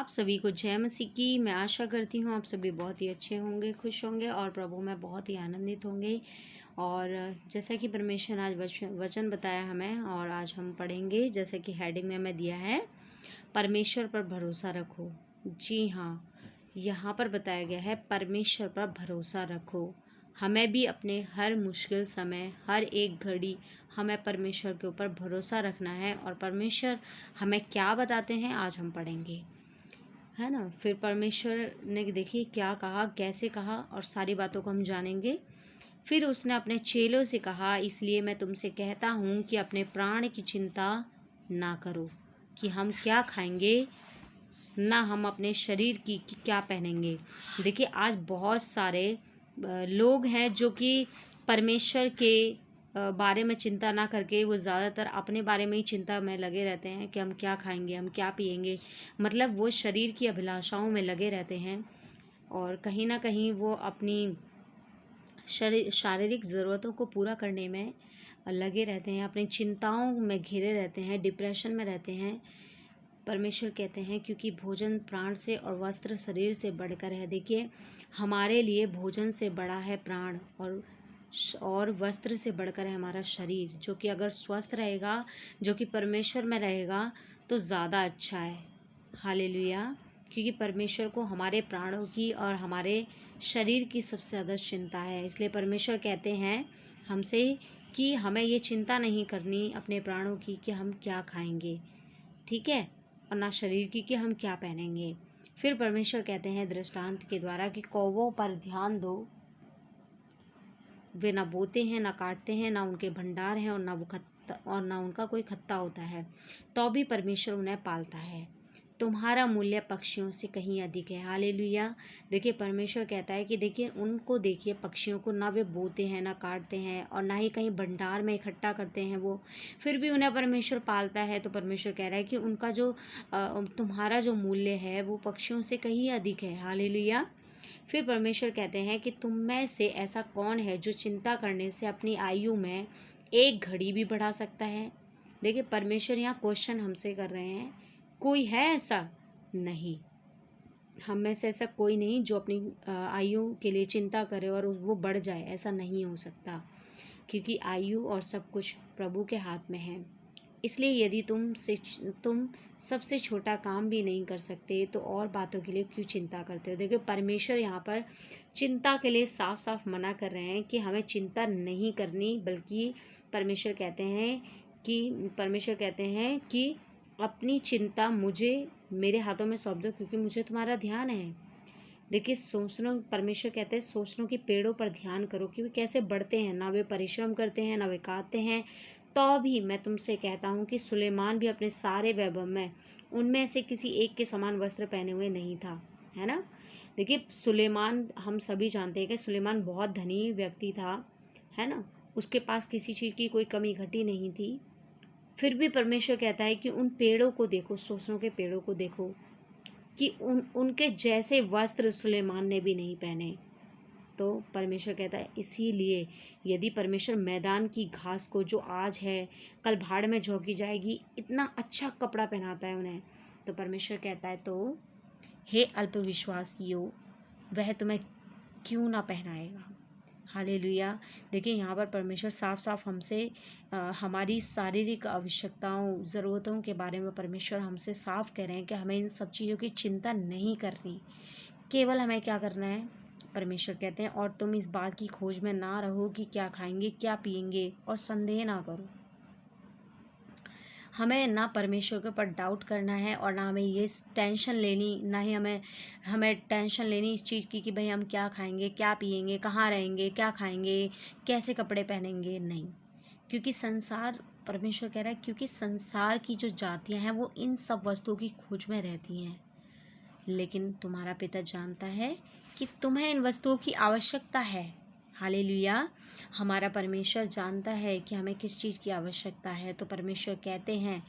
आप सभी को जय मसीह की। मैं आशा करती हूँ आप सभी बहुत ही अच्छे होंगे, खुश होंगे और प्रभु में बहुत ही आनंदित होंगे। और जैसा कि परमेश्वर आज वचन बताया हमें, और आज हम पढ़ेंगे जैसे कि हेडिंग में मैं दिया है, परमेश्वर पर भरोसा रखो। जी हाँ, यहाँ पर बताया गया है परमेश्वर पर भरोसा रखो। हमें भी अपने हर मुश्किल समय, हर एक घड़ी हमें परमेश्वर के ऊपर भरोसा रखना है। और परमेश्वर हमें क्या बताते हैं आज हम पढ़ेंगे, है ना। फिर परमेश्वर ने देखिए क्या कहा, कैसे कहा, और सारी बातों को हम जानेंगे। फिर उसने अपने चेलों से कहा, इसलिए मैं तुमसे कहता हूँ कि अपने प्राण की चिंता ना करो कि हम क्या खाएंगे, ना हम अपने शरीर की कि क्या पहनेंगे। देखिए आज बहुत सारे लोग हैं जो कि परमेश्वर के बारे में चिंता ना करके वो ज़्यादातर अपने बारे में ही चिंता में लगे रहते हैं कि हम क्या खाएंगे, हम क्या पिएंगे। मतलब वो शरीर की अभिलाषाओं में लगे रहते हैं और कहीं ना कहीं वो अपनी शारीरिक ज़रूरतों को पूरा करने में लगे रहते हैं, अपनी चिंताओं में घिरे रहते हैं, डिप्रेशन में रहते हैं। परमेश्वर कहते हैं क्योंकि भोजन प्राण से और वस्त्र शरीर से बढ़कर है। देखिए हमारे लिए भोजन से बड़ा है प्राण, और वस्त्र से बढ़कर है हमारा शरीर, जो कि अगर स्वस्थ रहेगा, जो कि परमेश्वर में रहेगा तो ज़्यादा अच्छा है। हालेलुया। क्योंकि परमेश्वर को हमारे प्राणों की और हमारे शरीर की सबसे ज़्यादा चिंता है। इसलिए परमेश्वर कहते हैं हमसे कि हमें ये चिंता नहीं करनी अपने प्राणों की कि हम क्या खाएंगे, ठीक है, और ना शरीर की कि हम क्या पहनेंगे। फिर परमेश्वर कहते हैं दृष्टांत के द्वारा कि कौवों पर ध्यान दो, वे ना बोते हैं, ना काटते हैं, ना उनके भंडार हैं, और ना उनका कोई खत्ता होता है, तो भी परमेश्वर उन्हें पालता है। तुम्हारा मूल्य पक्षियों से कहीं अधिक है। हालेलुया। देखिए परमेश्वर कहता है कि देखिए उनको, देखिए पक्षियों को, ना वे बोते हैं, ना काटते हैं, और ना ही कहीं भंडार में इकट्ठा करते हैं वो, फिर भी उन्हें परमेश्वर पालता है। तो परमेश्वर कह रहा है कि उनका जो तुम्हारा जो मूल्य है वो पक्षियों से कहीं अधिक है। हालेलुया। फिर परमेश्वर कहते हैं कि तुम में से ऐसा कौन है जो चिंता करने से अपनी आयु में एक घड़ी भी बढ़ा सकता है। देखिए परमेश्वर यहाँ क्वेश्चन हमसे कर रहे हैं, कोई है ऐसा? नहीं, हम में से ऐसा कोई नहीं जो अपनी आयु के लिए चिंता करे और वो बढ़ जाए, ऐसा नहीं हो सकता। क्योंकि आयु और सब कुछ प्रभु के हाथ में है। इसलिए यदि तुम सबसे छोटा काम भी नहीं कर सकते तो और बातों के लिए क्यों चिंता करते हो। देखिए परमेश्वर यहाँ पर चिंता के लिए साफ साफ मना कर रहे हैं कि हमें चिंता नहीं करनी, बल्कि परमेश्वर कहते हैं कि अपनी चिंता मुझे, मेरे हाथों में सौंप दो, क्योंकि मुझे तुम्हारा ध्यान है। देखिए सोचनों, परमेश्वर कहते हैं सोचनों के पेड़ों पर ध्यान करो कि वे कैसे बढ़ते हैं, ना वे परिश्रम करते हैं, ना वे काटते हैं। तो भी मैं तुमसे कहता हूँ कि सुलेमान भी अपने सारे वैभव में उनमें से किसी एक के समान वस्त्र पहने हुए नहीं था, है ना। देखिए सुलेमान, हम सभी जानते हैं कि सुलेमान बहुत धनी व्यक्ति था, है ना। उसके पास किसी चीज़ की कोई कमी घटी नहीं थी। फिर भी परमेश्वर कहता है कि उन पेड़ों को देखो, सोचनों के पेड़ों को देखो कि उनके जैसे वस्त्र सुलेमान ने भी नहीं पहने। तो परमेश्वर कहता है इसीलिए यदि परमेश्वर मैदान की घास को, जो आज है कल भाड़ में झोंकी जाएगी, इतना अच्छा कपड़ा पहनाता है उन्हें, तो परमेश्वर कहता है तो हे अल्पविश्वासियों, वह तुम्हें क्यों ना पहनाएगा। हालेलुया। देखिए यहाँ पर परमेश्वर साफ साफ हमसे हमारी शारीरिक आवश्यकताओं, ज़रूरतों के बारे में परमेश्वर हमसे साफ कह रहे हैं कि हमें इन सब चीज़ों की चिंता नहीं करनी। केवल हमें क्या करना है, परमेश्वर कहते हैं और तुम इस बात की खोज में ना रहो कि क्या खाएंगे, क्या पिएंगे, और संदेह ना करो। हमें ना परमेश्वर के ऊपर डाउट करना है, और ना हमें ये टेंशन लेनी, ना ही हमें टेंशन लेनी इस चीज़ की कि भाई हम क्या खाएंगे, क्या पिएंगे, कहाँ रहेंगे, क्या खाएंगे, कैसे कपड़े पहनेंगे। नहीं, क्योंकि संसार, परमेश्वर कह रहा है क्योंकि संसार की जो जातियाँ हैं वो इन सब वस्तुओं की खोज में रहती हैं, लेकिन तुम्हारा पिता जानता है कि तुम्हें इन वस्तुओं की आवश्यकता है। हालेलुया। हमारा परमेश्वर जानता है कि हमें किस चीज़ की आवश्यकता है। तो परमेश्वर कहते हैं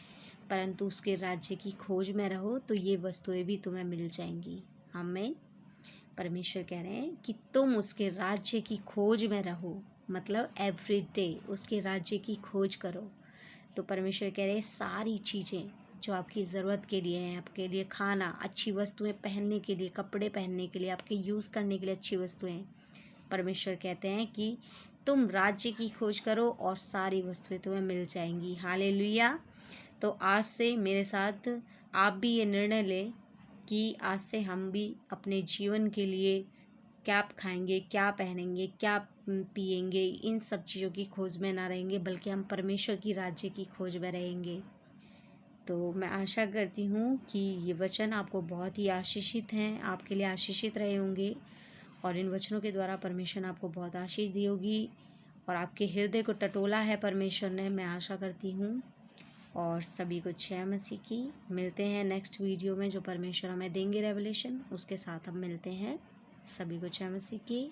परंतु उसके राज्य की खोज में रहो तो ये वस्तुएं भी तुम्हें मिल जाएंगी। आमीन। परमेश्वर कह रहे हैं कि तुम उसके राज्य की खोज में रहो, मतलब एवरी डे उसके राज्य की खोज करो। तो परमेश्वर कह रहे हैं सारी चीज़ें जो आपकी ज़रूरत के लिए हैं, आपके लिए खाना, अच्छी वस्तुएं पहनने के लिए, कपड़े पहनने के लिए, आपके यूज़ करने के लिए अच्छी वस्तुएं। परमेश्वर कहते हैं कि तुम राज्य की खोज करो और सारी वस्तुएं तुम्हें मिल जाएंगी। हालेलुया। तो आज से मेरे साथ आप भी ये निर्णय लें कि आज से हम भी अपने जीवन के लिए क्या खाएंगे, क्या पहनेंगे, क्या पिएंगे, इन सब चीज़ों की खोज में ना रहेंगे, बल्कि हम परमेश्वर की राज्य की खोज में रहेंगे। तो मैं आशा करती हूँ कि ये वचन आपको बहुत ही आशीषित हैं, आपके लिए आशीषित रहे होंगे और इन वचनों के द्वारा परमेश्वर ने आपको बहुत आशीष दी होगी और आपके हृदय को टटोला है परमेश्वर ने, मैं आशा करती हूँ। और सभी को जय मसीह की। मिलते हैं नेक्स्ट वीडियो में जो परमेश्वर हमें देंगे रेवलेशन, उसके साथ हम मिलते हैं। सभी को जय मसीह की।